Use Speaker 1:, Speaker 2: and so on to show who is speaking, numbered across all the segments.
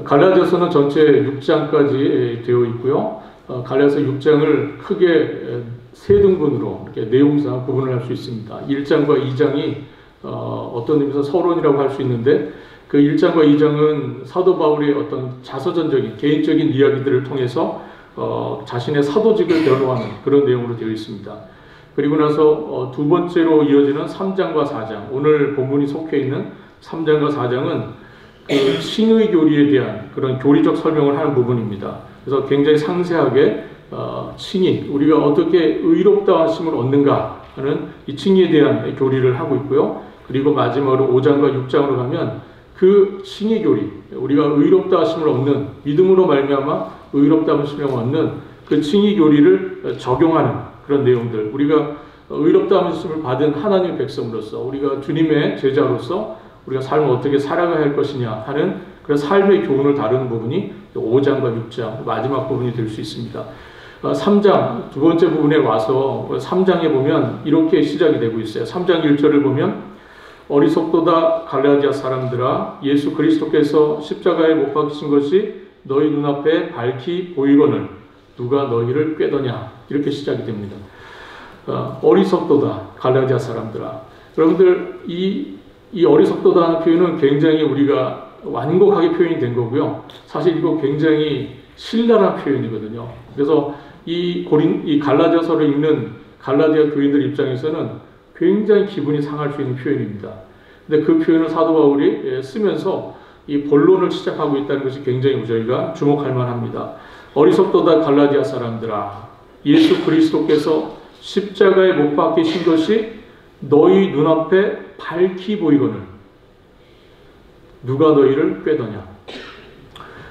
Speaker 1: 갈라디아서는 전체 6장까지 되어 있고요. 갈라디아서 6장을 크게 세 등분으로 이렇게 내용상 구분을 할 수 있습니다. 1장과 2장이 어떤 의미에서 서론이라고 할 수 있는데, 그 1장과 2장은 사도 바울의 어떤 자서전적인 개인적인 이야기들을 통해서 자신의 사도직을 변호하는 그런 내용으로 되어 있습니다. 그리고 나서 두 번째로 이어지는 3장과 4장, 오늘 본문이 속해 있는 3장과 4장은 그 칭의 교리에 대한 그런 교리적 설명을 하는 부분입니다. 그래서 굉장히 상세하게 칭의, 우리가 어떻게 의롭다 하심을 얻는가 하는 이 칭의에 대한 교리를 하고 있고요. 그리고 마지막으로 5장과 6장으로 가면 그 칭의 교리, 우리가 의롭다 하심을 얻는, 믿음으로 말미암아 의롭다 하심을 얻는 그 칭의 교리를 적용하는 그런 내용들, 우리가 의롭다 하심을 받은 하나님의 백성으로서, 우리가 주님의 제자로서 우리가 삶을 어떻게 살아가야 할 것이냐 하는 그런 삶의 교훈을 다루는 부분이 5장과 6장 마지막 부분이 될 수 있습니다. 3장 두 번째 부분에 와서 3장에 보면 이렇게 시작이 되고 있어요. 3장 1절을 보면 어리석도다 갈라디아 사람들아, 예수 그리스도께서 십자가에 못 박히신 것이 너희 눈앞에 밝히 보이거늘 누가 너희를 꾀더냐, 이렇게 시작이 됩니다. 어리석도다 갈라디아 사람들아. 여러분들 이 어리석도다는 표현은 굉장히 우리가 완곡하게 표현이 된 거고요. 사실 이거 굉장히 신랄한 표현이거든요. 그래서 이 갈라디아서를 읽는 갈라디아 교인들 입장에서는 굉장히 기분이 상할 수 있는 표현입니다. 근데 그 표현을 사도 바울이 쓰면서 이 본론을 시작하고 있다는 것이 굉장히 저희가 주목할 만합니다. 어리석도다 갈라디아 사람들아, 예수 그리스도께서 십자가에 못 박히신 것이 너희 눈앞에 밝히 보이거늘 누가 너희를 꾀더냐.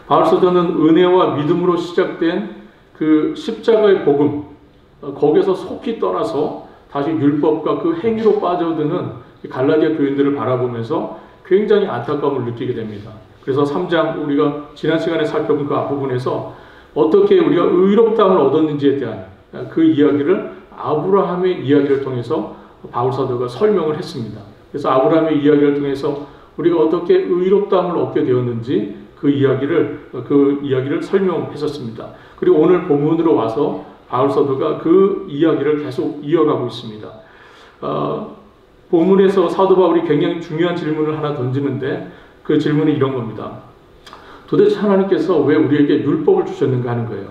Speaker 1: 바울 사도는 은혜와 믿음으로 시작된 그 십자가의 복음, 거기에서 속히 떠나서 다시 율법과 그 행위로 빠져드는 갈라디아 교인들을 바라보면서 굉장히 안타까움을 느끼게 됩니다. 그래서 3장 우리가 지난 시간에 살펴본 그 앞부분에서 어떻게 우리가 의롭다함을 얻었는지에 대한 그 이야기를 아브라함의 이야기를 통해서 바울 사도가 설명을 했습니다. 그래서 아브라함의 이야기를 통해서 우리가 어떻게 의롭다함을 얻게 되었는지 그 이야기를 설명했었습니다. 그리고 오늘 본문으로 와서 바울 사도가 그 이야기를 계속 이어가고 있습니다. 본문에서 사도 바울이 굉장히 중요한 질문을 하나 던지는데, 그 질문이 이런 겁니다. 도대체 하나님께서 왜 우리에게 율법을 주셨는가 하는 거예요.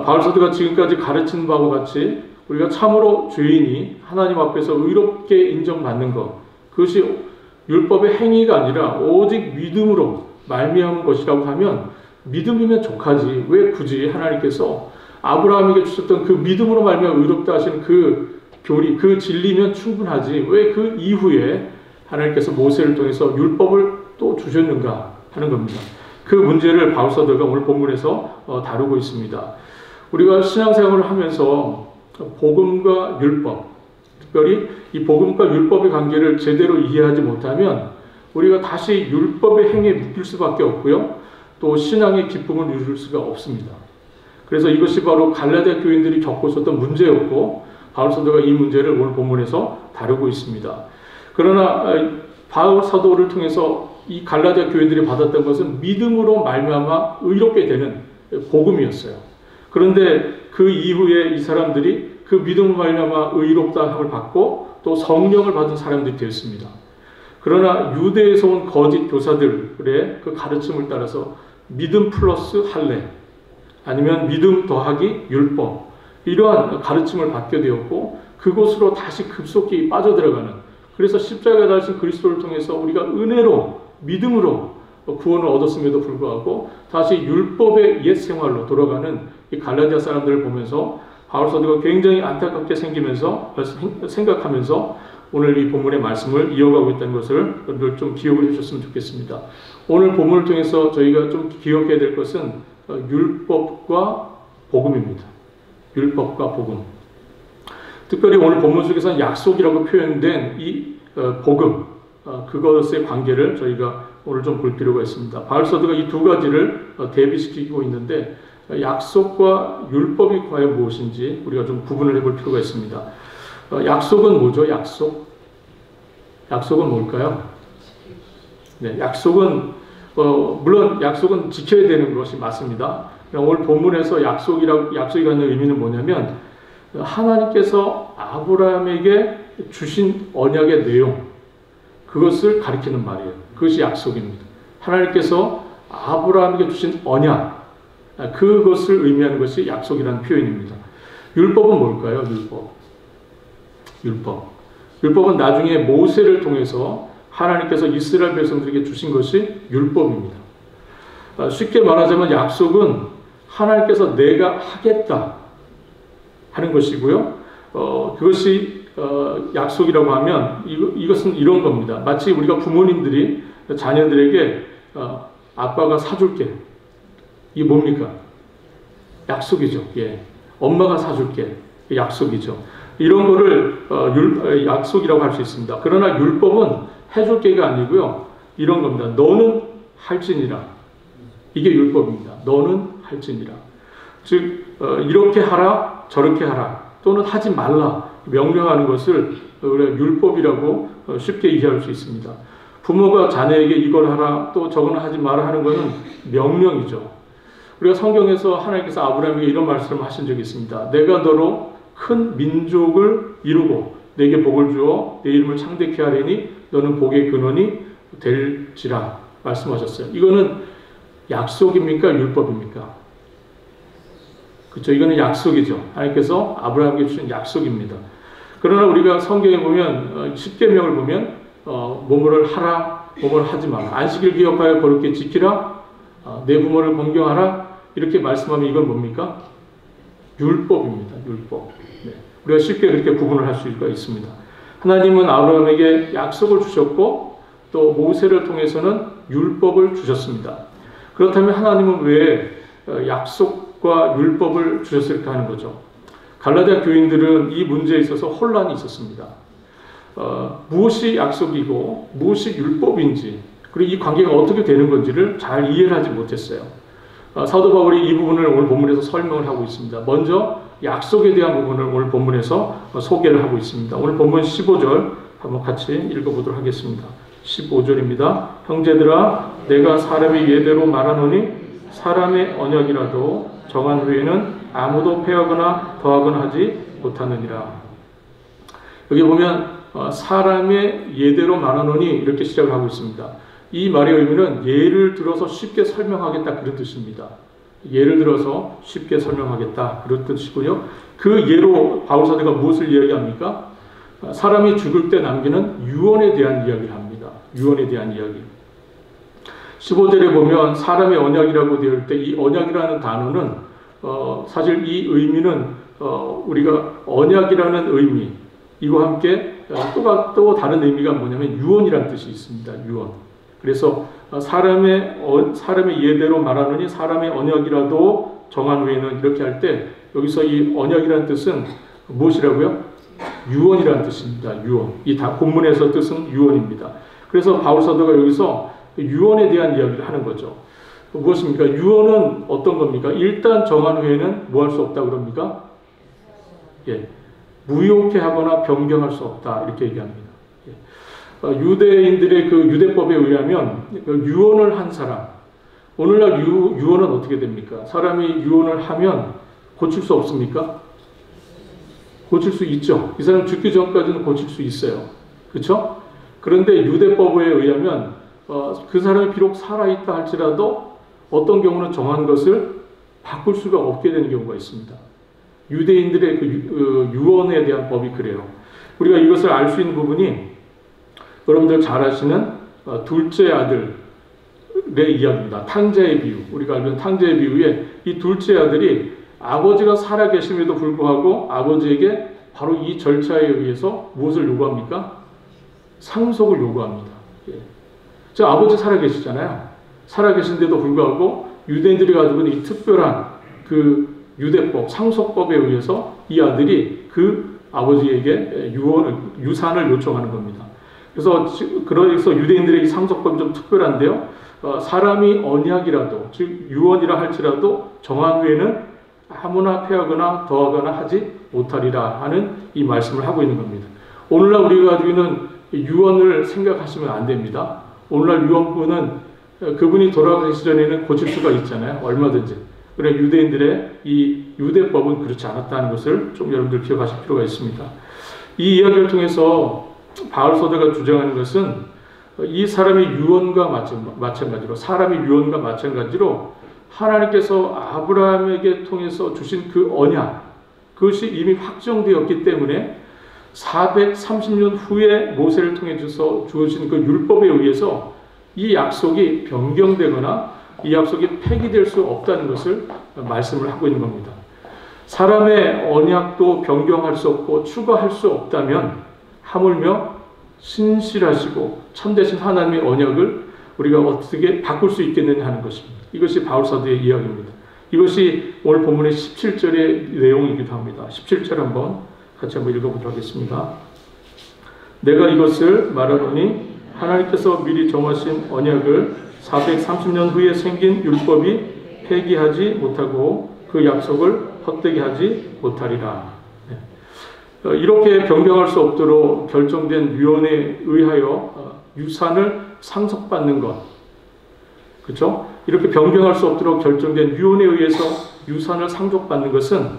Speaker 1: 바울 사도가 지금까지 가르친 바와 같이 우리가 참으로 죄인이 하나님 앞에서 의롭게 인정받는 것, 그것이 율법의 행위가 아니라 오직 믿음으로 말미암은 것이라고 하면 믿음이면 족하지, 왜 굳이 하나님께서 아브라함에게 주셨던 그 믿음으로 말미암아 의롭다 하시는 그 교리, 그 진리면 충분하지, 왜 그 이후에 하나님께서 모세를 통해서 율법을 또 주셨는가 하는 겁니다. 그 문제를 바울 사도가 오늘 본문에서 다루고 있습니다. 우리가 신앙생활을 하면서 복음과 율법, 특별히 이 복음과 율법의 관계를 제대로 이해하지 못하면 우리가 다시 율법의 행위에 묶일 수밖에 없고요. 또 신앙의 기쁨을 누릴 수가 없습니다. 그래서 이것이 바로 갈라디아 교인들이 겪고 있었던 문제였고, 바울 사도가 이 문제를 오늘 본문에서 다루고 있습니다. 그러나 바울 사도를 통해서 이 갈라디아 교인들이 받았던 것은 믿음으로 말미암아 의롭게 되는 복음이었어요. 그런데 그 이후에 이 사람들이 그 믿음으로 말미암아 의롭다함을 받고 또 성령을 받은 사람들이 되었습니다. 그러나 유대에서 온 거짓 교사들의 그 가르침을 따라서 믿음 플러스 할례, 아니면 믿음 더하기 율법, 이러한 가르침을 받게 되었고, 그곳으로 다시 급속히 빠져들어가는, 그래서 십자가에 달리신 그리스도를 통해서 우리가 은혜로 믿음으로 구원을 얻었음에도 불구하고 다시 율법의 옛 생활로 돌아가는 이 갈라디아 사람들을 보면서 바울 사도가 굉장히 안타깝게 생각하면서 오늘 이 본문의 말씀을 이어가고 있다는 것을 여러분들 좀 기억을 해주셨으면 좋겠습니다. 오늘 본문을 통해서 저희가 좀 기억해야 될 것은 율법과 복음입니다. 율법과 복음. 특별히 오늘 본문 속에서는 약속이라고 표현된 이 복음, 그것의 관계를 저희가 오늘 좀 볼 필요가 있습니다. 바울 사도가 이 두 가지를 대비시키고 있는데, 약속과 율법이 과연 무엇인지 우리가 좀 구분을 해볼 필요가 있습니다. 약속은 뭐죠? 약속은 뭘까요? 네, 약속은 물론 약속은 지켜야 되는 것이 맞습니다. 오늘 본문에서 약속이 갖는 의미는 뭐냐면 하나님께서 아브라함에게 주신 언약의 내용, 그것을 가리키는 말이에요. 그것이 약속입니다. 하나님께서 아브라함에게 주신 언약, 그것을 의미하는 것이 약속이라는 표현입니다. 율법은 뭘까요? 율법은 나중에 모세를 통해서 하나님께서 이스라엘 백성들에게 주신 것이 율법입니다. 쉽게 말하자면 약속은 하나님께서 내가 하겠다 하는 것이고요. 그것이 약속이라고 하면 이것은 이런 겁니다. 마치 우리가 부모님들이 자녀들에게 아빠가 사줄게. 이게 뭡니까? 약속이죠. 예. 엄마가 사줄게. 약속이죠. 이런 거를 약속이라고 할 수 있습니다. 그러나 율법은 해줄게가 아니고요. 이런 겁니다. 너는 할지니라. 이게 율법입니다. 너는 할지니라. 즉 이렇게 하라, 저렇게 하라, 또는 하지 말라 명령하는 것을 우리가 율법이라고 쉽게 이해할 수 있습니다. 부모가 자녀에게 이걸 하라, 또 저거는 하지 마라 하는 것은 명령이죠. 우리가 성경에서 하나님께서 아브라함에게 이런 말씀을 하신 적이 있습니다. 내가 너로 큰 민족을 이루고 내게 복을 주어 내 이름을 창대케 하리니 너는 복의 근원이 될지라 말씀하셨어요. 이거는 약속입니까? 율법입니까? 그렇죠. 이거는 약속이죠. 하나님께서 아브라함에게 주신 약속입니다. 그러나 우리가 성경에 보면 10계명을 보면 뭐뭐를 하라, 뭐뭐를 하지 마라. 안식일 기억하여 거룩히 지키라. 내 부모를 공경하라. 이렇게 말씀하면 이건 뭡니까? 율법입니다. 율법. 네. 우리가 쉽게 그렇게 구분을 할 수가 있습니다. 하나님은 아브라함에게 약속을 주셨고 또 모세를 통해서는 율법을 주셨습니다. 그렇다면 하나님은 왜 약속과 율법을 주셨을까 하는 거죠. 갈라디아 교인들은 이 문제에 있어서 혼란이 있었습니다. 무엇이 약속이고 무엇이 율법인지, 그리고 이 관계가 어떻게 되는 건지를 잘 이해를 하지 못했어요. 사도 바울이 이 부분을 오늘 본문에서 설명을 하고 있습니다. 먼저 약속에 대한 부분을 오늘 본문에서 소개를 하고 있습니다. 오늘 본문 15절 한번 같이 읽어보도록 하겠습니다. 15절입니다. 형제들아, 내가 사람의 예대로 말하노니 사람의 언약이라도 정한 후에는 아무도 패하거나 더하거나 하지 못하느니라. 여기 보면 사람의 예대로 말하노니 이렇게 시작을 하고 있습니다. 이 말의 의미는 예를 들어서 쉽게 설명하겠다 그런 뜻입니다. 예를 들어서 쉽게 설명하겠다 그런 뜻이고요. 그 예로 바울사도가 무엇을 이야기합니까? 사람이 죽을 때 남기는 유언에 대한 이야기를 합니다. 유언에 대한 이야기. 15절에 보면 사람의 언약이라고 되어 있을 때 이 언약이라는 단어는 사실 이 의미는 우리가 언약이라는 의미 이와 함께 또 다른 의미가 뭐냐면 유언이라는 뜻이 있습니다. 유언. 그래서 사람의 예대로 말하느니 사람의 언약이라도 정한 후에는 이렇게 할 때 여기서 이 언약이라는 뜻은 무엇이라고요? 유언이라는 뜻입니다. 유언. 이 다 본문에서 뜻은 유언입니다. 그래서 바울 사도가 여기서 유언에 대한 이야기를 하는 거죠. 무엇입니까? 유언은 어떤 겁니까? 일단 정한 후에는 뭐 할 수 없다 그럽니까? 예, 무효케 하거나 변경할 수 없다 이렇게 얘기합니다. 예. 유대인들의 그 유대법에 의하면 유언을 한 사람, 오늘날 유언은 어떻게 됩니까? 사람이 유언을 하면 고칠 수 없습니까? 고칠 수 있죠. 이 사람 죽기 전까지는 고칠 수 있어요. 그렇죠? 그런데 유대법에 의하면 그 사람이 비록 살아있다 할지라도 어떤 경우는 정한 것을 바꿀 수가 없게 되는 경우가 있습니다. 유대인들의 그 유언에 대한 법이 그래요. 우리가 이것을 알 수 있는 부분이 여러분들 잘 아시는 둘째 아들의 이야기입니다. 탕자의 비유. 우리가 알고 있는 탕자의 비유에 이 둘째 아들이 아버지가 살아계심에도 불구하고 아버지에게 바로 이 절차에 의해서 무엇을 요구합니까? 상속을 요구합니다. 예. 저 아버지 살아계시잖아요. 살아계신데도 불구하고 유대인들이 가지고 있는 이 특별한 그 유대법, 상속법에 의해서 이 아들이 그 아버지에게 유산을 요청하는 겁니다. 그래서 유대인들의 이 상속법이 좀 특별한데요. 사람이 언약이라도, 즉 유언이라 할지라도 정한 후에는 아무나 패하거나 더하거나 하지 못하리라 하는 이 말씀을 하고 있는 겁니다. 오늘날 우리가 가지고 있는 유언을 생각하시면 안 됩니다. 오늘날 유언부는 그분이 돌아가시기 전에는 고칠 수가 있잖아요. 얼마든지. 그러나 유대인들의 이 유대법은 그렇지 않았다는 것을 좀 여러분들 기억하실 필요가 있습니다. 이 이야기를 통해서 바울 사도가 주장하는 것은 이 사람의 유언과 마찬가지로 사람의 유언과 마찬가지로 하나님께서 아브라함에게 통해서 주신 그 언약, 그것이 이미 확정되었기 때문에 430년 후에 모세를 통해 주어진 그 율법에 의해서 이 약속이 변경되거나 이 약속이 폐기될 수 없다는 것을 말씀을 하고 있는 겁니다. 사람의 언약도 변경할 수 없고 추가할 수 없다면 하물며 신실하시고 참되신 하나님의 언약을 우리가 어떻게 바꿀 수 있겠느냐 하는 것입니다. 이것이 바울 사도의 이야기입니다. 이것이 오늘 본문의 17절의 내용이기도 합니다. 17절 같이 한번 읽어보도록 하겠습니다. 내가 이것을 말하노니 하나님께서 미리 정하신 언약을 430년 후에 생긴 율법이 폐기하지 못하고 그 약속을 헛되게 하지 못하리라. 이렇게 변경할 수 없도록 결정된 유언에 의하여 유산을 상속받는 것, 그렇죠? 이렇게 변경할 수 없도록 결정된 유언에 의해서 유산을 상속받는 것은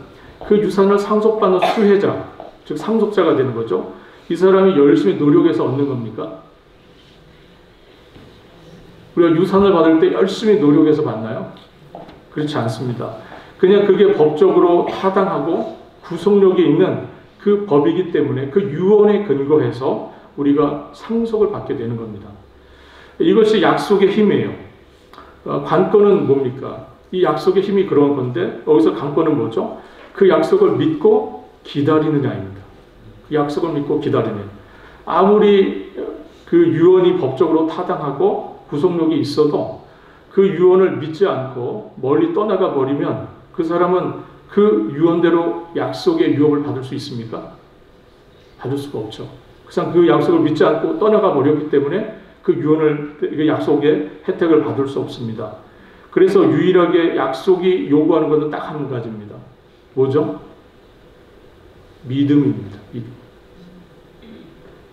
Speaker 1: 그 유산을 상속받는 수혜자, 즉 상속자가 되는 거죠. 이 사람이 열심히 노력해서 얻는 겁니까? 우리가 유산을 받을 때 열심히 노력해서 받나요? 그렇지 않습니다. 그냥 그게 법적으로 타당하고 구속력이 있는 그 법이기 때문에 그 유언에 근거해서 우리가 상속을 받게 되는 겁니다. 이것이 약속의 힘이에요. 관건은 뭡니까? 이 약속의 힘이 그런 건데 여기서 관건은 뭐죠? 그 약속을 믿고 기다리느냐입니다. 그 약속을 믿고 기다리는. 아무리 그 유언이 법적으로 타당하고 구속력이 있어도 그 유언을 믿지 않고 멀리 떠나가 버리면 그 사람은 그 유언대로 약속의 유업을 받을 수 있습니까? 받을 수가 없죠. 그냥 그 약속을 믿지 않고 떠나가 버렸기 때문에 그 유언을, 그 약속의 혜택을 받을 수 없습니다. 그래서 유일하게 약속이 요구하는 것은 딱 한 가지입니다. 뭐죠? 믿음입니다. 믿음.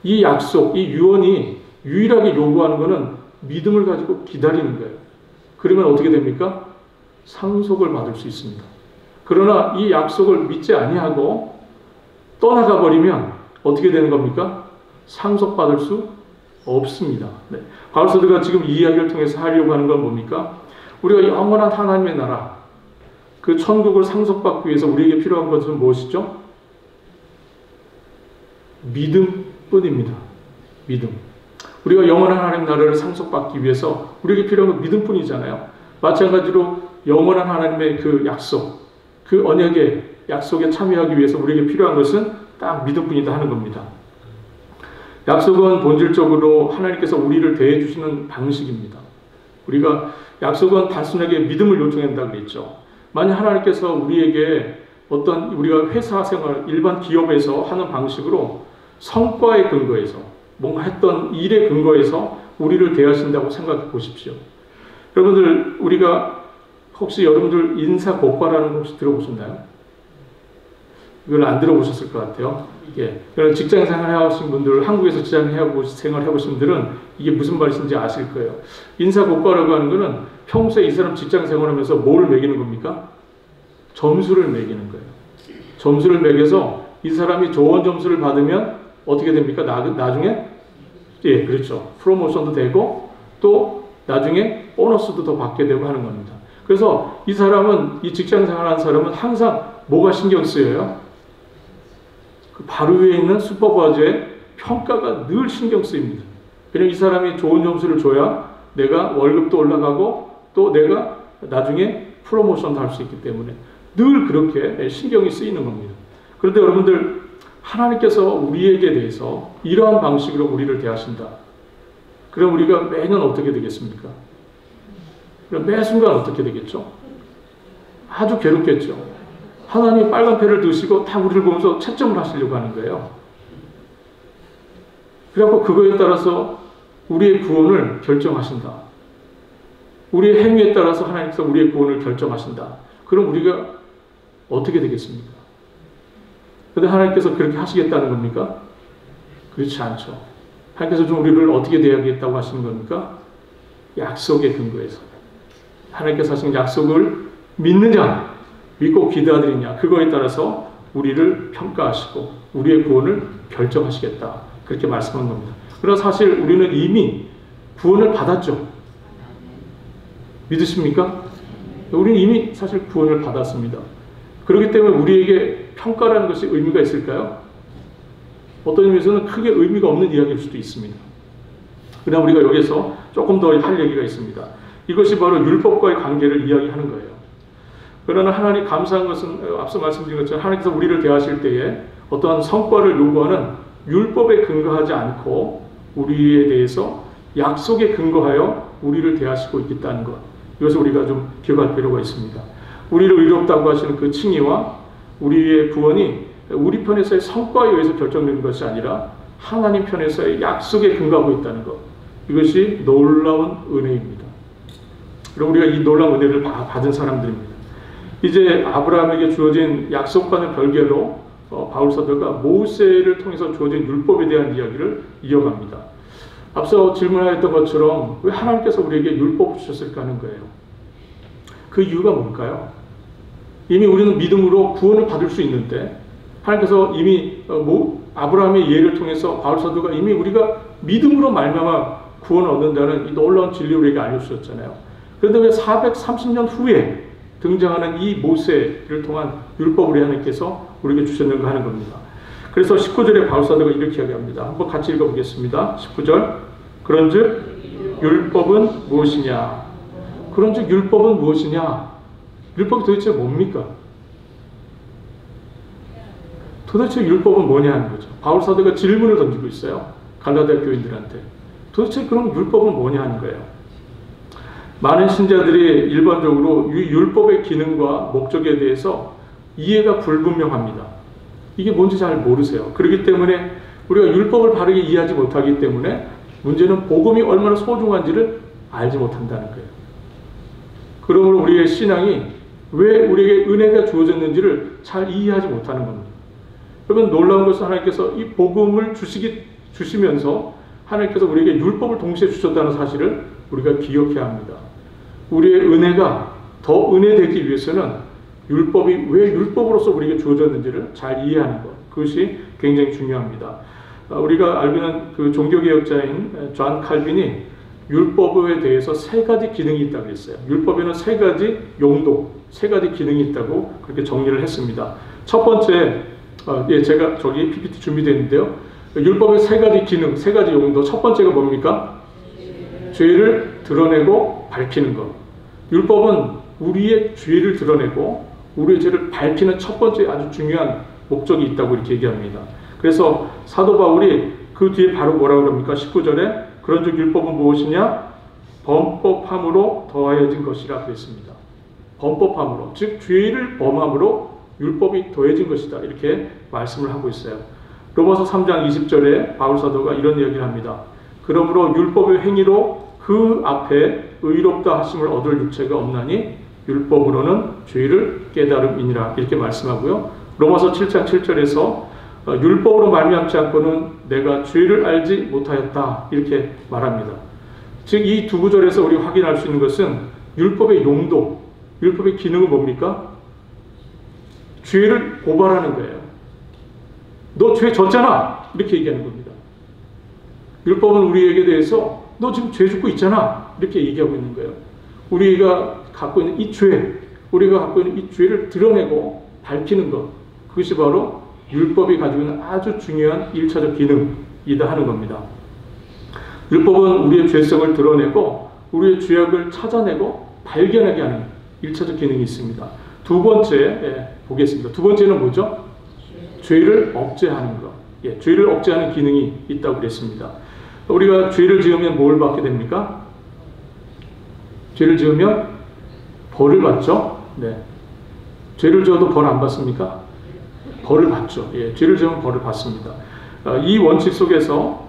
Speaker 1: 이 약속, 이 유언이 유일하게 요구하는 것은 믿음을 가지고 기다리는 거예요. 그러면 어떻게 됩니까? 상속을 받을 수 있습니다. 그러나 이 약속을 믿지 아니하고 떠나가 버리면 어떻게 되는 겁니까? 상속받을 수 없습니다. 네. 바울 사도가 지금 이 이야기를 통해서 하려고 하는 건 뭡니까? 우리가 영원한 하나님의 나라, 그 천국을 상속받기 위해서 우리에게 필요한 것은 무엇이죠? 믿음뿐입니다. 믿음. 우리가 영원한 하나님 나라를 상속받기 위해서 우리에게 필요한 건 믿음뿐이잖아요. 마찬가지로 영원한 하나님의 그 약속, 그 언약의 약속에 참여하기 위해서 우리에게 필요한 것은 딱 믿음뿐이다 하는 겁니다. 약속은 본질적으로 하나님께서 우리를 대해 주시는 방식입니다. 우리가 약속은 단순하게 믿음을 요청한다고 그랬죠. 만약 하나님께서 우리에게 어떤 우리가 회사 생활, 일반 기업에서 하는 방식으로 성과에 근거해서 뭔가 했던 일에 근거해서 우리를 대하신다고 생각해 보십시오. 여러분들, 우리가 혹시 여러분들 인사고과라는 거 혹시 들어보셨나요? 이걸 안 들어보셨을 것 같아요. 이게 직장 생활 해오신 분들, 한국에서 직장 생활 해보신 분들은 이게 무슨 말인지 아실 거예요. 인사고과라고 하는 거는 평소에 이 사람 직장 생활하면서 뭘 매기는 겁니까? 점수를 매기는 거예요. 점수를 매겨서 이 사람이 좋은 점수를 받으면 어떻게 됩니까? 나중에 예, 그렇죠. 프로모션도 되고 또 나중에 보너스도 더 받게 되고 하는 겁니다. 그래서 이 사람은, 이 직장 생활하는 사람은 항상 뭐가 신경 쓰여요? 그 바로 위에 있는 슈퍼바이저의 평가가 늘 신경 쓰입니다. 왜냐면 이 사람이 좋은 점수를 줘야 내가 월급도 올라가고 또 내가 나중에 프로모션도 할 수 있기 때문에 늘 그렇게 신경이 쓰이는 겁니다. 그런데 여러분들, 하나님께서 우리에게 대해서 이러한 방식으로 우리를 대하신다. 그럼 우리가 매년 어떻게 되겠습니까? 그럼 매 순간 어떻게 되겠죠? 아주 괴롭겠죠. 하나님이 빨간 패를 드시고 다 우리를 보면서 채점을 하시려고 하는 거예요. 그래갖고 그거에 따라서 우리의 구원을 결정하신다. 우리의 행위에 따라서 하나님께서 우리의 구원을 결정하신다. 그럼 우리가 어떻게 되겠습니까? 그런데 하나님께서 그렇게 하시겠다는 겁니까? 그렇지 않죠. 하나님께서 좀 우리를 어떻게 대하겠다고 하시는 겁니까? 약속에 근거해서 하나님께서 하신 약속을 믿느냐, 믿고 기대하느냐, 그거에 따라서 우리를 평가하시고 우리의 구원을 결정하시겠다, 그렇게 말씀한 겁니다. 그러나 사실 우리는 이미 구원을 받았죠. 믿으십니까? 우리는 이미 사실 구원을 받았습니다. 그렇기 때문에 우리에게 평가라는 것이 의미가 있을까요? 어떤 의미에서는 크게 의미가 없는 이야기일 수도 있습니다. 그러나 우리가 여기서 조금 더 할 얘기가 있습니다. 이것이 바로 율법과의 관계를 이야기하는 거예요. 그러나 하나님 감사한 것은 앞서 말씀드린 것처럼 하나님께서 우리를 대하실 때에 어떠한 성과를 요구하는 율법에 근거하지 않고 우리에 대해서 약속에 근거하여 우리를 대하시고 있다는 것, 이것을 우리가 좀 기억할 필요가 있습니다. 우리를 의롭다고 하시는 그 칭의와 우리의 구원이 우리 편에서의 성과에 의해서 결정되는 것이 아니라 하나님 편에서의 약속에 근거하고 있다는 것, 이것이 놀라운 은혜입니다. 그리고 우리가 이 놀라운 은혜를 받은 사람들입니다. 이제 아브라함에게 주어진 약속과는 별개로 바울 사도가 모세를 통해서 주어진 율법에 대한 이야기를 이어갑니다. 앞서 질문하였던 것처럼 왜 하나님께서 우리에게 율법을 주셨을까 하는 거예요. 그 이유가 뭘까요? 이미 우리는 믿음으로 구원을 받을 수 있는데 하나님께서 이미 아브라함의 예를 통해서 바울 사도가 이미 우리가 믿음으로 말미암아 구원을 얻는다는 이 놀라운 진리를 우리에게 알려주셨잖아요. 그런데 왜 430년 후에 등장하는 이 모세를 통한 율법을 하나님께서 우리에게 주셨는가 하는 겁니다. 그래서 19절에 바울 사도가 이렇게 이야기합니다. 한번 같이 읽어보겠습니다. 19절. 그런즉 율법은 무엇이냐? 그런즉 율법은 무엇이냐? 율법이 도대체 뭡니까? 도대체 율법은 뭐냐 하는 거죠. 바울 사도가 질문을 던지고 있어요. 갈라디아 교인들한테. 도대체 그럼 율법은 뭐냐 하는 거예요. 많은 신자들이 일반적으로 이 율법의 기능과 목적에 대해서 이해가 불분명합니다. 이게 뭔지 잘 모르세요. 그렇기 때문에 우리가 율법을 바르게 이해하지 못하기 때문에 문제는 복음이 얼마나 소중한지를 알지 못한다는 거예요. 그러므로 우리의 신앙이 왜 우리에게 은혜가 주어졌는지를 잘 이해하지 못하는 겁니다. 여러분, 놀라운 것은 하나님께서 이 복음을 주시면서 하나님께서 우리에게 율법을 동시에 주셨다는 사실을 우리가 기억해야 합니다. 우리의 은혜가 더 은혜되기 위해서는 율법이 왜 율법으로서 우리에게 주어졌는지를 잘 이해하는 것, 그것이 굉장히 중요합니다. 우리가 알고 있는 그 종교개혁자인 존 칼빈이 율법에 대해서 3가지 기능이 있다고 했어요. 율법에는 3가지 용도, 3가지 기능이 있다고 그렇게 정리를 했습니다. 첫 번째, 제가 저기 PPT 준비되어 있는데요. 율법의 3가지 기능, 3가지 용도. 첫 번째가 뭡니까? 죄를 드러내고 밝히는 것. 율법은 우리의 죄를 드러내고 우리의 죄를 밝히는 첫 번째 아주 중요한 목적이 있다고 이렇게 얘기합니다. 그래서 사도 바울이 그 뒤에 바로 뭐라고 합니까? 19절에 그런즉 율법은 무엇이냐? 범법함으로 더하여진 것이라 그랬습니다. 범법함으로, 즉 죄를 범함으로 율법이 더해진 것이다, 이렇게 말씀을 하고 있어요. 로마서 3장 20절에 바울 사도가 이런 이야기를 합니다. 그러므로 율법의 행위로 그 앞에 의롭다 하심을 얻을 육체가 없나니 율법으로는 죄를 깨달음이니라, 이렇게 말씀하고요. 로마서 7장 7절에서 율법으로 말미암지 않고는 내가 죄를 알지 못하였다, 이렇게 말합니다. 즉 이 두 구절에서 우리 확인할 수 있는 것은 율법의 용도, 율법의 기능은 뭡니까? 죄를 고발하는 거예요. 너 죄 졌잖아, 이렇게 얘기하는 겁니다. 율법은 우리에게 대해서 너 지금 죄 짓고 있잖아, 이렇게 얘기하고 있는 거예요. 우리가 갖고 있는 이 죄, 우리가 갖고 있는 이 죄를 드러내고 밝히는 것, 그것이 바로 율법이 가지고 있는 아주 중요한 1차적 기능이다 하는 겁니다. 율법은 우리의 죄성을 드러내고 우리의 죄악을 찾아내고 발견하게 하는 1차적 기능이 있습니다. 두 번째 보겠습니다. 두 번째는 뭐죠? 죄를 억제하는 것. 죄를 억제하는 기능이 있다고 그랬습니다. 우리가 죄를 지으면 뭘 받게 됩니까? 죄를 지으면 벌을 받죠. 네. 죄를 지어도 벌 안 받습니까? 벌을 받죠. 죄를 지으면 벌을 받습니다. 이 원칙 속에서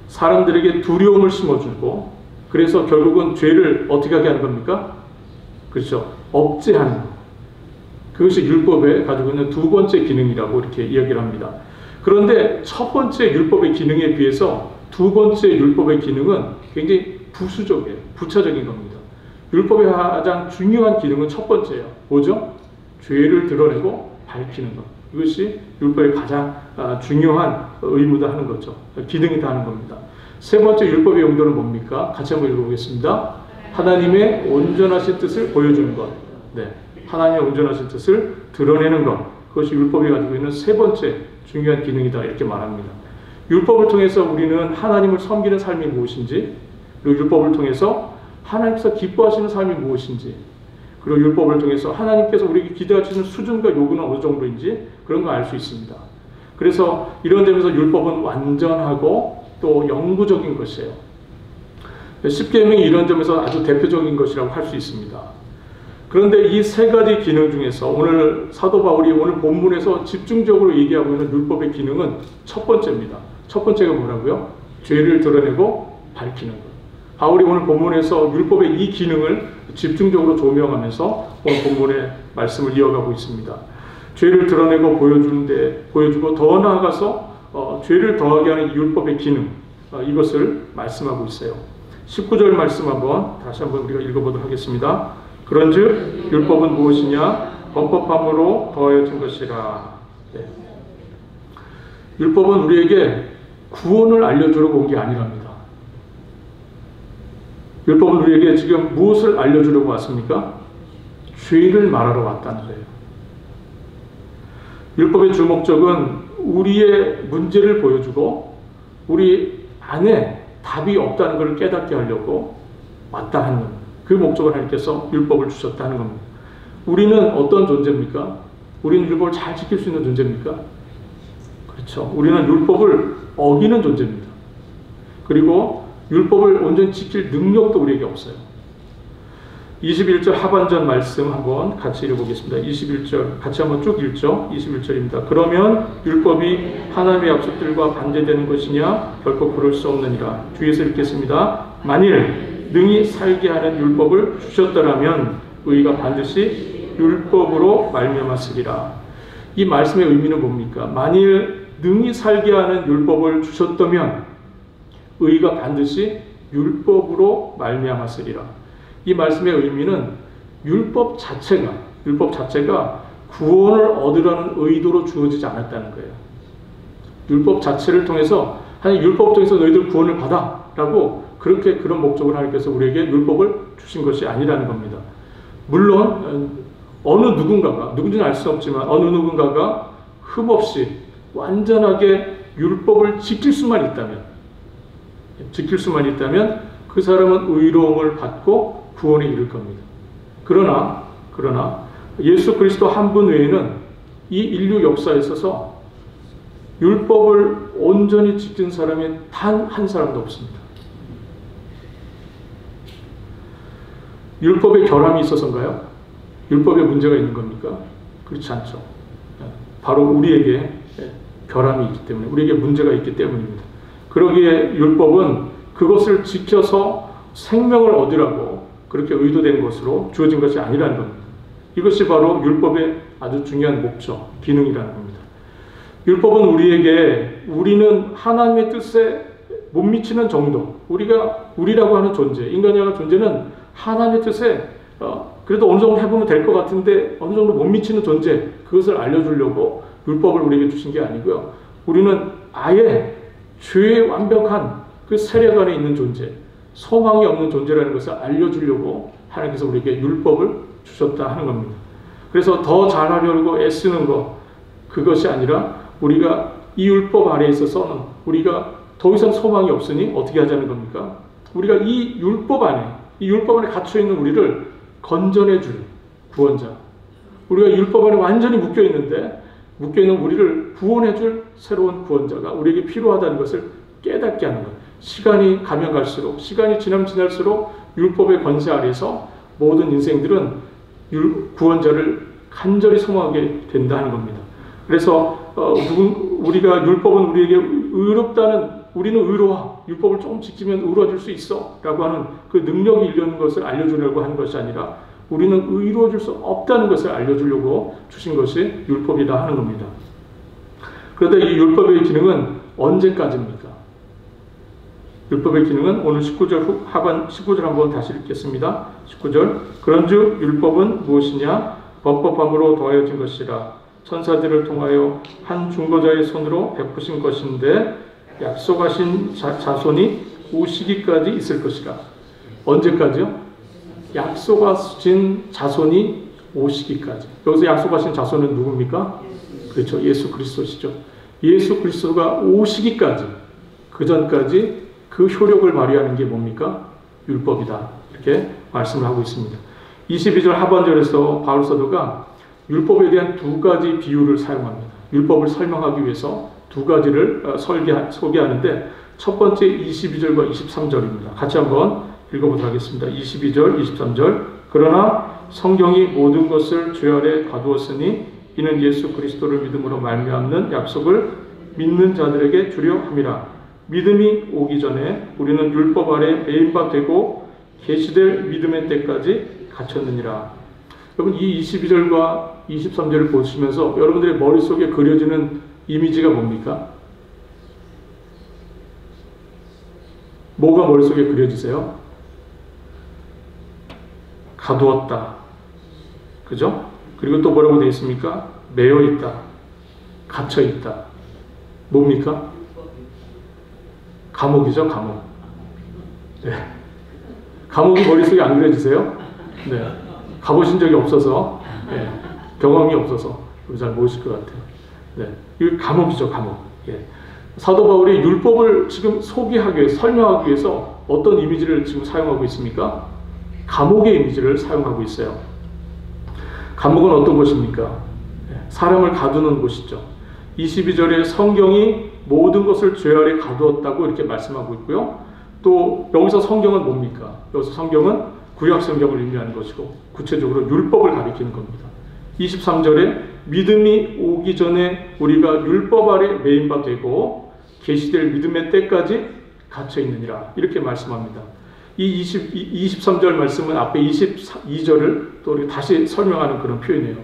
Speaker 1: 사람들에게 두려움을 심어주고, 그래서 결국은 죄를 어떻게 하게 하는 겁니까? 그렇죠. 억제하는 것. 그것이 율법에 가지고 있는 두 번째 기능이라고 이렇게 이야기를 합니다. 그런데 첫 번째 율법의 기능에 비해서 두 번째 율법의 기능은 굉장히 부수적이에요. 부차적인 겁니다. 율법의 가장 중요한 기능은 첫 번째예요. 뭐죠? 죄를 드러내고 밝히는 것. 이것이 율법의 가장 중요한 의무다 하는 거죠. 기능이다 하는 겁니다. 세 번째 율법의 용도는 뭡니까? 같이 한번 읽어보겠습니다. 하나님의 온전하신 뜻을 보여주는 것. 네. 하나님의 온전하신 뜻을 드러내는 것. 그것이 율법이 가지고 있는 세 번째 중요한 기능이다. 이렇게 말합니다. 율법을 통해서 우리는 하나님을 섬기는 삶이 무엇인지, 그리고 율법을 통해서 하나님께서 기뻐하시는 삶이 무엇인지, 그리고 율법을 통해서 하나님께서 우리에게 기대하시는 수준과 요구는 어느 정도인지 그런 걸 알 수 있습니다. 그래서 이런 점에서 율법은 완전하고 또 영구적인 것이에요. 십계명이 이런 점에서 아주 대표적인 것이라고 할 수 있습니다. 그런데 이 세 가지 기능 중에서 오늘 사도 바울이 오늘 본문에서 집중적으로 얘기하고 있는 율법의 기능은 첫 번째입니다. 첫 번째가 뭐라고요? 죄를 드러내고 밝히는 것. 바울이 오늘 본문에서 율법의 이 기능을 집중적으로 조명하면서 오늘 본문의 말씀을 이어가고 있습니다. 죄를 드러내고 보여주고 더 나아가서 죄를 더하게 하는 이 율법의 기능, 이것을 말씀하고 있어요. 19절 말씀 다시 한번 우리가 읽어보도록 하겠습니다. 그런즉 율법은 무엇이냐? 범법함으로 더하여진 것이라. 네. 율법은 우리에게 구원을 알려주려고 온 게 아니랍니다. 율법은 우리에게 지금 무엇을 알려주려고 왔습니까? 죄를 말하러 왔다는 거예요. 율법의 주 목적은 우리의 문제를 보여주고 우리 안에 답이 없다는 것을 깨닫게 하려고 왔다 하는 겁니다. 그 목적을 하나님께서 율법을 주셨다 하는 겁니다. 우리는 어떤 존재입니까? 우리는 율법을 잘 지킬 수 있는 존재입니까? 그렇죠. 우리는 율법을 어기는 존재입니다. 그리고 율법을 온전히 지킬 능력도 우리에게 없어요. 21절 하반절 말씀 한번 같이 읽어보겠습니다. 21절 같이 한번 쭉 읽죠. 21절입니다. 그러면 율법이 하나님의 약속들과 반대되는 것이냐? 결코 그럴 수 없느니라. 주의해서 읽겠습니다. 만일 능히 살게 하는 율법을 주셨더라면 의가 반드시 율법으로 말미암았으리라. 이 말씀의 의미는 뭡니까? 만일 능히 살게 하는 율법을 주셨다면 의가 반드시 율법으로 말미암았으리라. 이 말씀의 의미는 율법 자체가 구원을 얻으라는 의도로 주어지지 않았다는 거예요. 율법 자체를 통해서 하나님 율법 통해서 너희들 구원을 받아라고 그런 목적으로 하나님께서 우리에게 율법을 주신 것이 아니라는 겁니다. 물론 어느 누군가가 누군지는 알 수 없지만 어느 누군가가 흠없이 완전하게 율법을 지킬 수만 있다면 그 사람은 의로움을 받고 구원에 이를 겁니다. 그러나 예수 그리스도 한 분 외에는 이 인류 역사에 있어서 율법을 온전히 지킨 사람이 단 한 사람도 없습니다. 율법에 결함이 있어서인가요? 율법에 문제가 있는 겁니까? 그렇지 않죠. 바로 우리에게 결함이 있기 때문에, 우리에게 문제가 있기 때문입니다. 그러기에 율법은 그것을 지켜서 생명을 얻으라고 그렇게 의도된 것으로 주어진 것이 아니라는 겁니다. 이것이 바로 율법의 아주 중요한 목적, 기능이라는 겁니다. 율법은 우리는 하나님의 뜻에 못 미치는 정도, 우리라고 하는 존재, 인간이라는 존재는 하나님의 뜻에 그래도 어느 정도 해보면 될 것 같은데 어느 정도 못 미치는 존재, 그것을 알려주려고 율법을 우리에게 주신 게 아니고요. 우리는 아예 죄의 완벽한 그 세력 안에 있는 존재, 소망이 없는 존재라는 것을 알려주려고 하나님께서 우리에게 율법을 주셨다 하는 겁니다. 그래서 더 잘하려고 애쓰는 것, 그것이 아니라 우리가 이 율법 아래에 있어서는 우리가 더 이상 소망이 없으니 어떻게 하자는 겁니까? 우리가 이 율법 안에 갇혀있는 우리를 건져내줄 구원자, 우리가 율법 안에 완전히 묶여있는 우리를 구원해줄 새로운 구원자가 우리에게 필요하다는 것을 깨닫게 하는 것. 시간이 가면 갈수록, 시간이 지나면 지날수록 율법의 권세 아래서 모든 인생들은 구원자를 간절히 소망하게 된다는 겁니다. 그래서 우리가 율법은 우리에게 우리는 의로워, 율법을 조금 지키면 의로워질 수 있어 라고 하는 그 능력이 있는 것을 알려주려고 하는 것이 아니라 우리는 의로워질 수 없다는 것을 알려주려고 주신 것이 율법이다 하는 겁니다. 그런데 이 율법의 기능은 언제까지입니까? 율법의 기능은 오늘 19절 하반 19절 한번 다시 읽겠습니다. 19절 그런즉 율법은 무엇이냐 법법함으로 더하여진 것이라 천사들을 통하여 한 중보자의 손으로 베푸신 것인데 약속하신 자손이 오시기까지 있을 것이라. 언제까지요? 약속하신 자손이 오시기까지. 여기서 약속하신 자손은 누굽니까? 그렇죠. 예수 그리스도시죠. 예수 그리스도가 오시기까지, 그 전까지 그 효력을 발휘하는 게 뭡니까? 율법이다. 이렇게 말씀을 하고 있습니다. 22절 하반절에서 바울 사도가 율법에 대한 두 가지 비유를 사용합니다. 율법을 설명하기 위해서 두 가지를 소개하는데 첫 번째 22절과 23절입니다. 같이 한번 읽어보도록 하겠습니다. 22절, 23절 그러나 성경이 모든 것을 죄 아래 가두었으니 이는 예수 그리스도를 믿음으로 말미암는 약속을 믿는 자들에게 주려 함이라. 믿음이 오기 전에 우리는 율법 아래 매인 바 되고 계시될 믿음의 때까지 갇혔느니라. 여러분 이 22절과 23절을 보시면서 여러분들의 머릿속에 그려지는 이미지가 뭡니까? 뭐가 머릿속에 그려지세요? 가두었다. 그죠? 그리고 또 뭐라고 되어 있습니까? 매여 있다. 갇혀 있다. 뭡니까? 감옥이죠, 감옥. 네. 감옥이 머릿속에 안 그려지세요? 네. 가보신 적이 없어서, 네. 경험이 없어서 잘 모르실 것 같아요. 네. 이거 감옥이죠, 감옥. 예. 사도 바울이 율법을 지금 소개하기 위해서, 설명하기 위해서 어떤 이미지를 지금 사용하고 있습니까? 감옥의 이미지를 사용하고 있어요. 감옥은 어떤 곳입니까? 사람을 가두는 곳이죠. 22절에 성경이 모든 것을 죄 아래 가두었다고 이렇게 말씀하고 있고요. 또 여기서 성경은 뭡니까? 여기서 성경은 구약 성경을 의미하는 것이고 구체적으로 율법을 가리키는 겁니다. 23절에 믿음이 오기 전에 우리가 율법 아래 매인 바 되고 계시될 믿음의 때까지 갇혀 있느니라 이렇게 말씀합니다. 이 23절 말씀은 앞에 22절을 또 우리 다시 설명하는 그런 표현이에요.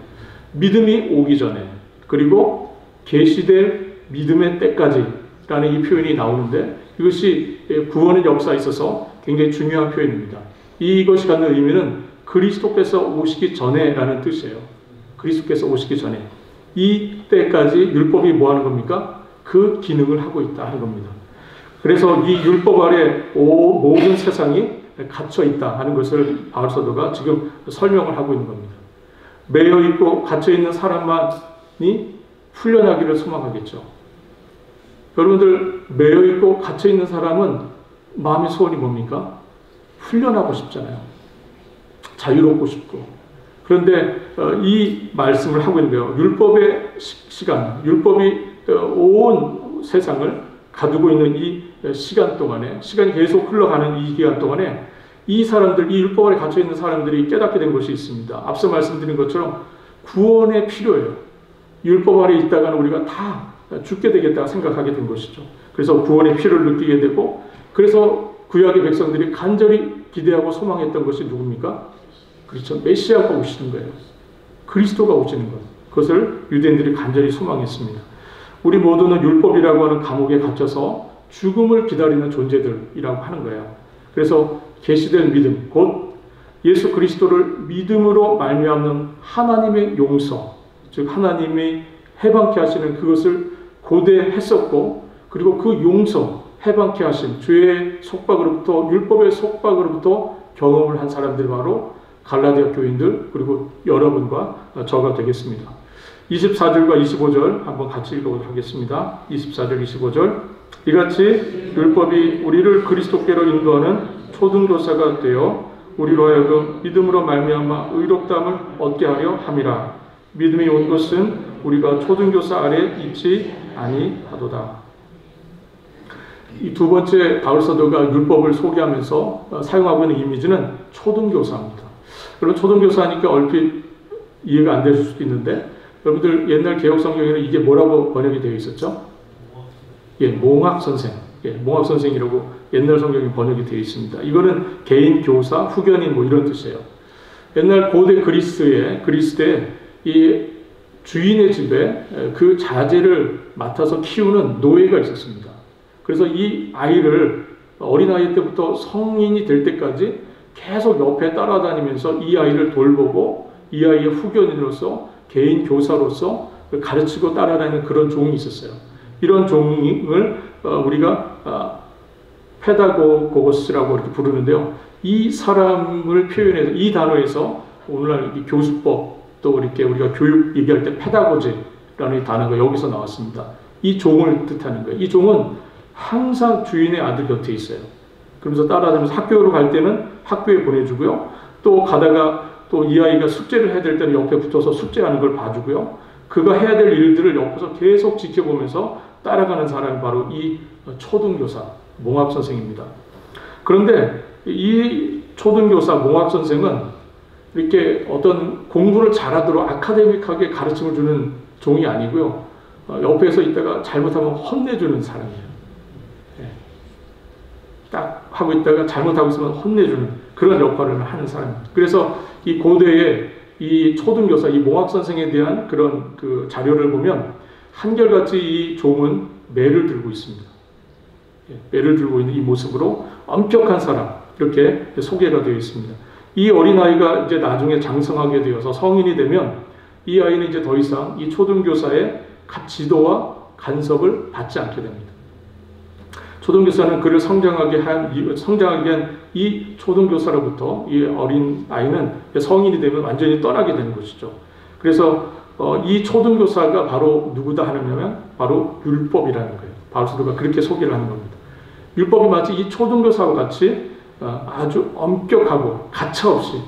Speaker 1: 믿음이 오기 전에 그리고 계시될 믿음의 때까지 라는 이 표현이 나오는데 이것이 구원의 역사에 있어서 굉장히 중요한 표현입니다. 이것이 갖는 의미는 그리스도께서 오시기 전에 라는 뜻이에요. 그리스도께서 오시기 전에 이 때까지 율법이 뭐 하는 겁니까? 그 기능을 하고 있다 하는 겁니다. 그래서 이 율법 아래 모든 세상이 갇혀 있다 하는 것을 바울 사도가 지금 설명을 하고 있는 겁니다. 매여 있고 갇혀 있는 사람만이 풀려나기를 소망하겠죠. 여러분들 매여 있고 갇혀 있는 사람은 마음의 소원이 뭡니까? 풀려나고 싶잖아요. 자유롭고 싶고. 그런데 이 말씀을 하고 있는 거예요. 율법의 시간, 율법이 온 세상을 가두고 있는 이 시간 동안에, 시간이 계속 흘러가는 이 기간 동안에 이 사람들, 이 율법 아래 갇혀 있는 사람들이 깨닫게 된 것이 있습니다. 앞서 말씀드린 것처럼 구원의 필요예요. 율법 아래 있다가는 우리가 다 죽게 되겠다 생각하게 된 것이죠. 그래서 구원의 필요를 느끼게 되고, 그래서 구약의 백성들이 간절히 기대하고 소망했던 것이 누굽니까? 그렇죠. 메시아가 오시는 거예요. 그리스도가 오시는 것. 그것을 유대인들이 간절히 소망했습니다. 우리 모두는 율법이라고 하는 감옥에 갇혀서 죽음을 기다리는 존재들이라고 하는 거예요. 그래서 계시된 믿음, 곧 예수 그리스도를 믿음으로 말미암는 하나님의 용서, 즉 하나님이 해방케 하시는 그것을 고대했었고, 그리고 그 용서, 해방케 하신 죄의 속박으로부터, 율법의 속박으로부터 경험을 한 사람들이 바로 갈라디아 교인들, 그리고 여러분과 저가 되겠습니다. 24절과 25절 한번 같이 읽어보도록 하겠습니다. 24절, 25절 이같이 율법이 우리를 그리스도께로 인도하는 초등교사가 되어 우리로 하여금 믿음으로 말미암아 의롭다함을 얻게 하려 함이라. 믿음이 온 것은 우리가 초등교사 아래 있지 아니하도다. 이 두 번째 바울 사도가 율법을 소개하면서 사용하고 있는 이미지는 초등교사입니다. 여러분 초등교사니까 얼핏 이해가 안 되실 수도 있는데, 여러분들 옛날 개혁 성경에는 이게 뭐라고 번역이 되어 있었죠? 예, 몽학 선생. 예, 몽학 선생이라고 옛날 성경이 번역이 되어 있습니다. 이거는 개인 교사, 후견인 뭐 이런 뜻이에요. 옛날 고대 그리스에 이 주인의 집에 그 자제를 맡아서 키우는 노예가 있었습니다. 그래서 이 아이를 어린아이 때부터 성인이 될 때까지 계속 옆에 따라다니면서 이 아이를 돌보고 이 아이의 후견인으로서 개인 교사로서 가르치고 따라다니는 그런 종이 있었어요. 이런 종을 우리가 페다고고스라고 이렇게 부르는데요. 이 사람을 표현해서 이 단어에서 오늘날 교수법 또 이렇게 우리가 교육 얘기할 때 페다고지라는 단어가 여기서 나왔습니다. 이 종을 뜻하는 거예요. 이 종은 항상 주인의 아들 곁에 있어요. 그러면서 따라다니면서 학교로 갈 때는 학교에 보내주고요. 또 가다가 또 이 아이가 숙제를 해야 될 때는 옆에 붙어서 숙제하는 걸 봐주고요. 그가 해야 될 일들을 옆에서 계속 지켜보면서 따라가는 사람이 바로 이 초등교사, 몽합선생입니다. 그런데 이 초등교사, 몽합선생은 이렇게 어떤 공부를 잘하도록 아카데믹하게 가르침을 주는 종이 아니고요. 옆에서 있다가 잘못하면 혼내주는 사람이에요. 딱 하고 있다가 잘못하고 있으면 혼내주는 그런 역할을 하는 사람입니다. 그래서 이 고대의 이 초등교사, 이 몽합선생에 대한 그런 그 자료를 보면 한결같이 이 종은 매를 들고 있습니다. 매를 들고 있는 이 모습으로 엄격한 사람, 이렇게 소개가 되어 있습니다. 이 어린아이가 이제 나중에 장성하게 되어서 성인이 되면 이 아이는 이제 더 이상 이 초등교사의 지도와 간섭을 받지 않게 됩니다. 초등교사는 그를 성장하게 한 이 초등교사로부터 이 어린 아이는 성인이 되면 완전히 떠나게 되는 것이죠. 그래서 이 초등교사가 바로 누구다 하냐면 바로 율법이라는 거예요. 바울 사도가 그렇게 소개를 하는 겁니다. 율법이 마치 이 초등교사와 같이 아주 엄격하고 가차없이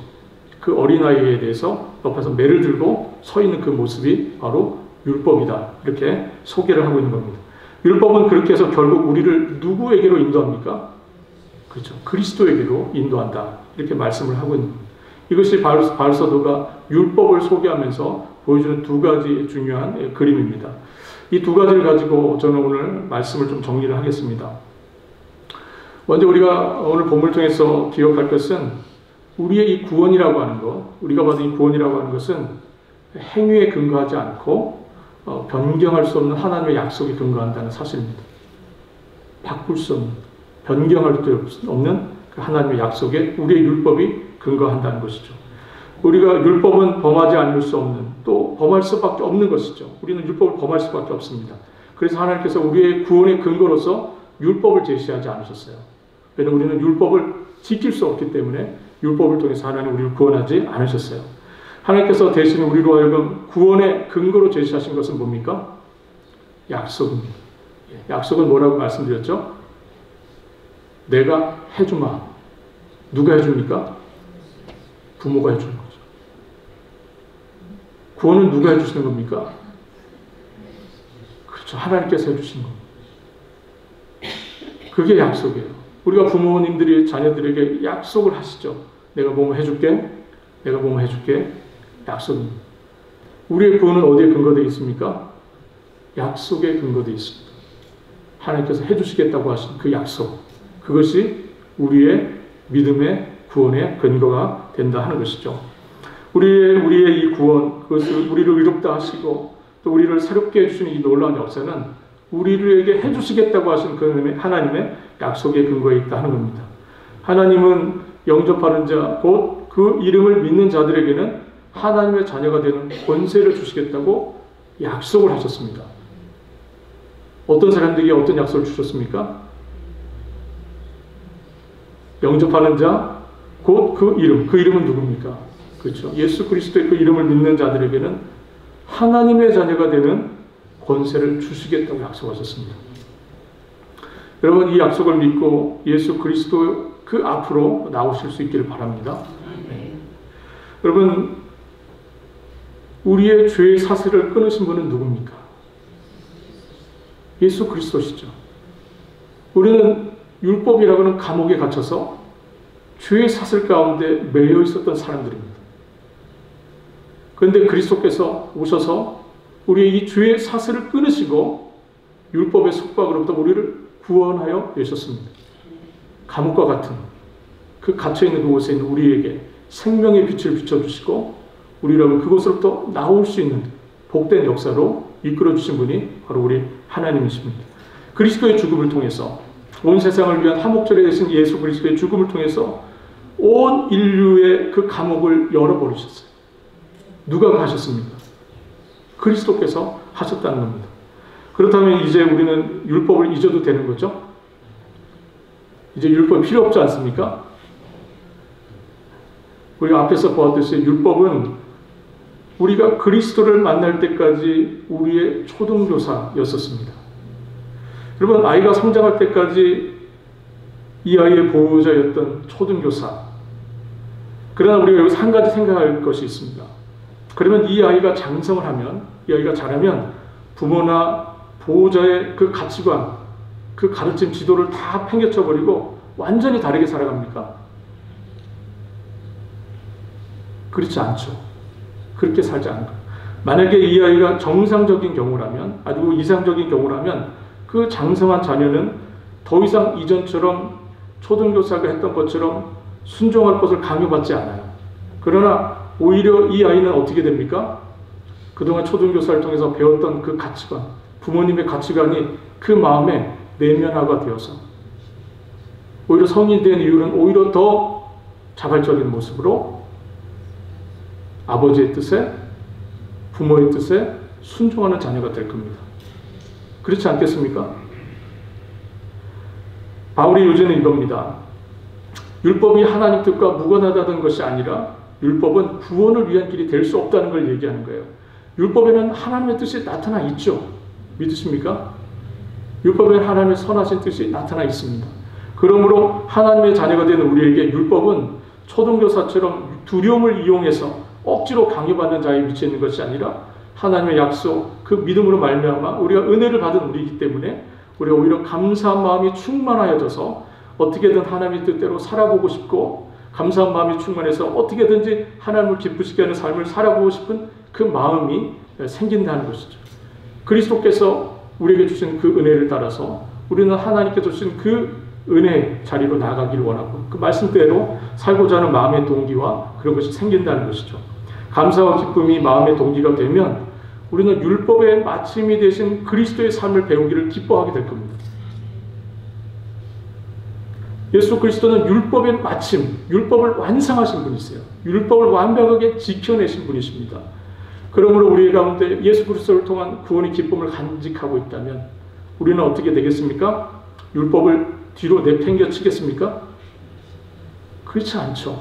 Speaker 1: 그 어린아이에 대해서 옆에서 매를 들고 서 있는 그 모습이 바로 율법이다. 이렇게 소개를 하고 있는 겁니다. 율법은 그렇게 해서 결국 우리를 누구에게로 인도합니까? 그렇죠. 그리스도에게로 인도한다. 이렇게 말씀을 하고 있는 겁니다. 이것이 바울 사도가 율법을 소개하면서 보여주는 두 가지 중요한 그림입니다. 이 두 가지를 가지고 저는 오늘 말씀을 좀 정리를 하겠습니다. 먼저 우리가 오늘 본문을 통해서 기억할 것은 우리의 이 구원이라고 하는 것, 우리가 받은 이 구원이라고 하는 것은 행위에 근거하지 않고 변경할 수 없는 하나님의 약속에 근거한다는 사실입니다. 바꿀 수 없는, 변경할 수 없는 그 하나님의 약속에 우리의 율법이 근거한다는 것이죠. 우리가 율법은 범하지 않을 수 없는, 또 범할 수밖에 없는 것이죠. 우리는 율법을 범할 수밖에 없습니다. 그래서 하나님께서 우리의 구원의 근거로서 율법을 제시하지 않으셨어요. 왜냐하면 우리는 율법을 지킬 수 없기 때문에 율법을 통해서 하나님 우리를 구원하지 않으셨어요. 하나님께서 대신 우리로 하여금 구원의 근거로 제시하신 것은 뭡니까? 약속입니다. 약속은 뭐라고 말씀드렸죠? 내가 해주마. 누가 해줍니까? 부모가 해주는 거죠. 구원은 누가 해주시는 겁니까? 그렇죠. 하나님께서 해주시는 겁니다. 그게 약속이에요. 우리가 부모님들이 자녀들에게 약속을 하시죠. 내가 뭐뭐 해줄게. 내가 뭐뭐 해줄게. 약속입니다. 우리의 구원은 어디에 근거되어 있습니까? 약속에 근거되어 있습니다. 하나님께서 해주시겠다고 하신 그 약속. 그것이 우리의 믿음의 구원의 근거가 된다 하는 것이죠. 우리의 이 구원, 그것을 우리를 의롭다 하시고 또 우리를 새롭게 해주시는 이 놀라운 역사는 우리에게 해주시겠다고 하신 그 하나님의 약속에 근거해 있다 하는 겁니다. 하나님은 영접하는 자, 곧 그 이름을 믿는 자들에게는 하나님의 자녀가 되는 권세를 주시겠다고 약속을 하셨습니다. 어떤 사람들에게 어떤 약속을 주셨습니까? 영접하는 자, 곧 그 이름, 그 이름은 누굽니까? 그렇죠. 예수 그리스도의 그 이름을 믿는 자들에게는 하나님의 자녀가 되는 권세를 주시겠다고 약속하셨습니다. 여러분, 이 약속을 믿고 예수 그리스도 그 앞으로 나오실 수 있기를 바랍니다. 네. 여러분, 우리의 죄의 사슬을 끊으신 분은 누굽니까? 예수 그리스도시죠. 우리는 율법이라고 하는 감옥에 갇혀서 죄의 사슬 가운데 매여 있었던 사람들입니다. 그런데 그리스도께서 오셔서 우리의 이 죄의 사슬을 끊으시고 율법의 속박으로부터 우리를 구원하여 내셨습니다. 감옥과 같은 그 갇혀있는 그곳에 있는 우리에게 생명의 빛을 비춰주시고 우리라고 그곳으로부터 나올 수 있는 복된 역사로 이끌어주신 분이 바로 우리 하나님이십니다. 그리스도의 죽음을 통해서 온 세상을 위한 화목제를 되신 예수 그리스도의 죽음을 통해서 온 인류의 그 감옥을 열어버리셨어요. 누가 하셨습니까? 그리스도께서 하셨다는 겁니다. 그렇다면 이제 우리는 율법을 잊어도 되는 거죠? 이제 율법이 필요 없지 않습니까? 우리가 앞에서 보았듯이 율법은 우리가 그리스도를 만날 때까지 우리의 초등교사였었습니다. 여러분, 아이가 성장할 때까지 이 아이의 보호자였던 초등교사. 그러나 우리가 여기서 한 가지 생각할 것이 있습니다. 그러면 이 아이가 장성을 하면, 이 아이가 자라면 부모나 보호자의 그 가치관, 그 가르침 지도를 다 팽개쳐버리고 완전히 다르게 살아갑니까? 그렇지 않죠. 그렇게 살지 않는 거예요. 만약에 이 아이가 정상적인 경우라면, 아주 이상적인 경우라면 그 장성한 자녀는 더 이상 이전처럼 초등교사가 했던 것처럼 순종할 것을 강요받지 않아요. 그러나 오히려 이 아이는 어떻게 됩니까? 그동안 초등교사를 통해서 배웠던 그 가치관, 부모님의 가치관이 그 마음에 내면화가 되어서 오히려 성인이 된 이유는 오히려 더 자발적인 모습으로 아버지의 뜻에, 부모의 뜻에 순종하는 자녀가 될 겁니다. 그렇지 않겠습니까? 바울의 요지는 이겁니다. 율법이 하나님 뜻과 무관하다는 것이 아니라 율법은 구원을 위한 길이 될 수 없다는 걸 얘기하는 거예요. 율법에는 하나님의 뜻이 나타나 있죠. 믿으십니까? 율법에는 하나님의 선하신 뜻이 나타나 있습니다. 그러므로 하나님의 자녀가 되는 우리에게 율법은 초등교사처럼 두려움을 이용해서 억지로 강요받는 자에 미쳐 있는 것이 아니라 하나님의 약속, 그 믿음으로 말미암아 우리가 은혜를 받은 우리이기 때문에 우리가 오히려 감사한 마음이 충만하여져서 어떻게든 하나님의 뜻대로 살아보고 싶고, 감사한 마음이 충만해서 어떻게든지 하나님을 기쁘시게 하는 삶을 살아보고 싶은 그 마음이 생긴다는 것이죠. 그리스도께서 우리에게 주신 그 은혜를 따라서 우리는 하나님께서 주신 그 은혜 자리로 나아가기를 원하고 그 말씀대로 살고자 하는 마음의 동기와 그런 것이 생긴다는 것이죠. 감사와 기쁨이 마음의 동기가 되면 우리는 율법의 마침이 되신 그리스도의 삶을 배우기를 기뻐하게 될 겁니다. 예수 그리스도는 율법의 마침, 율법을 완성하신 분이세요. 율법을 완벽하게 지켜내신 분이십니다. 그러므로 우리 가운데 예수 그리스도를 통한 구원의 기쁨을 간직하고 있다면 우리는 어떻게 되겠습니까? 율법을 뒤로 내팽겨 치겠습니까? 그렇지 않죠.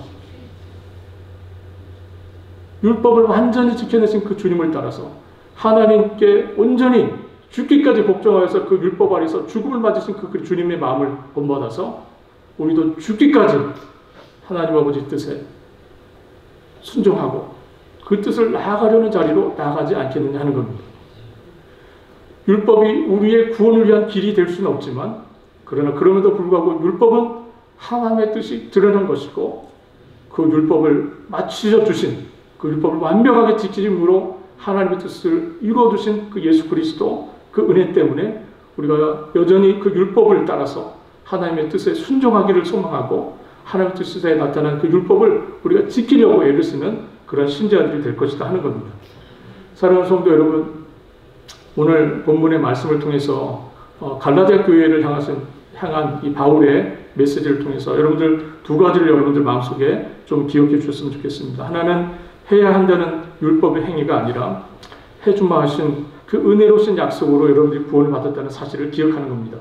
Speaker 1: 율법을 완전히 지켜내신 그 주님을 따라서 하나님께 온전히 죽기까지 복종하여서 그 율법 아래서 죽음을 맞으신 그 주님의 마음을 본받아서 우리도 죽기까지 하나님 아버지 뜻에 순종하고 그 뜻을 나아가려는 자리로 나아가지 않겠느냐 하는 겁니다. 율법이 우리의 구원을 위한 길이 될 수는 없지만 그러나 그럼에도 불구하고 율법은 하나님의 뜻이 드러난 것이고 그 율법을 맞추셔 주신 그 율법을 완벽하게 지킴으로 하나님의 뜻을 이루어 주신 그 예수 그리스도 그 은혜 때문에 우리가 여전히 그 율법을 따라서 하나님의 뜻에 순종하기를 소망하고 하나님의 뜻에 나타난 그 율법을 우리가 지키려고 애를 쓰는 그런 신자들이 될 것이다 하는 겁니다. 사랑하는 성도 여러분, 오늘 본문의 말씀을 통해서 갈라디아 교회를 향한 이 바울의 메시지를 통해서 여러분들 두 가지를 여러분들 마음속에 좀 기억해 주셨으면 좋겠습니다. 하나는 해야 한다는 율법의 행위가 아니라 해주마 하신 그 은혜로우신 약속으로 여러분들이 구원을 받았다는 사실을 기억하는 겁니다.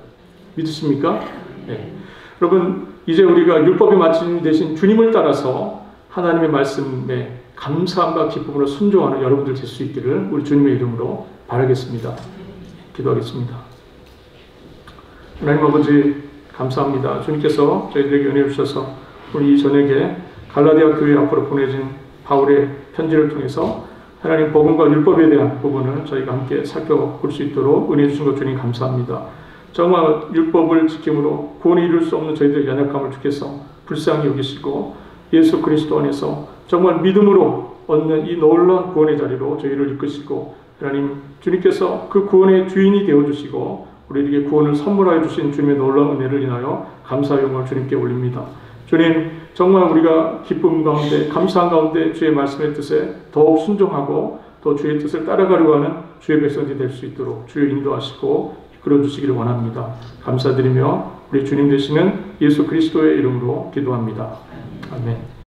Speaker 1: 믿으십니까? 네. 여러분, 이제 우리가 율법의 마침이 되신 주님을 따라서 하나님의 말씀에 감사함과 기쁨으로 순종하는 여러분들 될 수 있기를 우리 주님의 이름으로 바라겠습니다. 기도하겠습니다. 하나님 아버지 감사합니다. 주님께서 저희들에게 은혜를 주셔서 우리 이 저녁에 갈라디아 교회 앞으로 보내진 바울의 편지를 통해서 하나님 복음과 율법에 대한 부분을 저희가 함께 살펴볼 수 있도록 은혜 주신 것 주님 감사합니다. 정말 율법을 지킴으로 구원을 이룰 수 없는 저희들의 연약함을 주께서 불쌍히 여기시고 예수 그리스도 안에서 정말 믿음으로 얻는 이 놀라운 구원의 자리로 저희를 이끄시고 하나님 주님께서 그 구원의 주인이 되어주시고 우리에게 구원을 선물하여 주신 주님의 놀라운 은혜를 인하여 감사의 영광을 주님께 올립니다. 주님, 정말 우리가 기쁨 가운데 감사한 가운데 주의 말씀의 뜻에 더욱 순종하고 또 주의 뜻을 따라가려고 하는 주의 백성들이 될 수 있도록 주의 인도하시고 이끌어 주시기를 원합니다. 감사드리며 우리 주님 되시는 예수 그리스도의 이름으로 기도합니다. 아멘.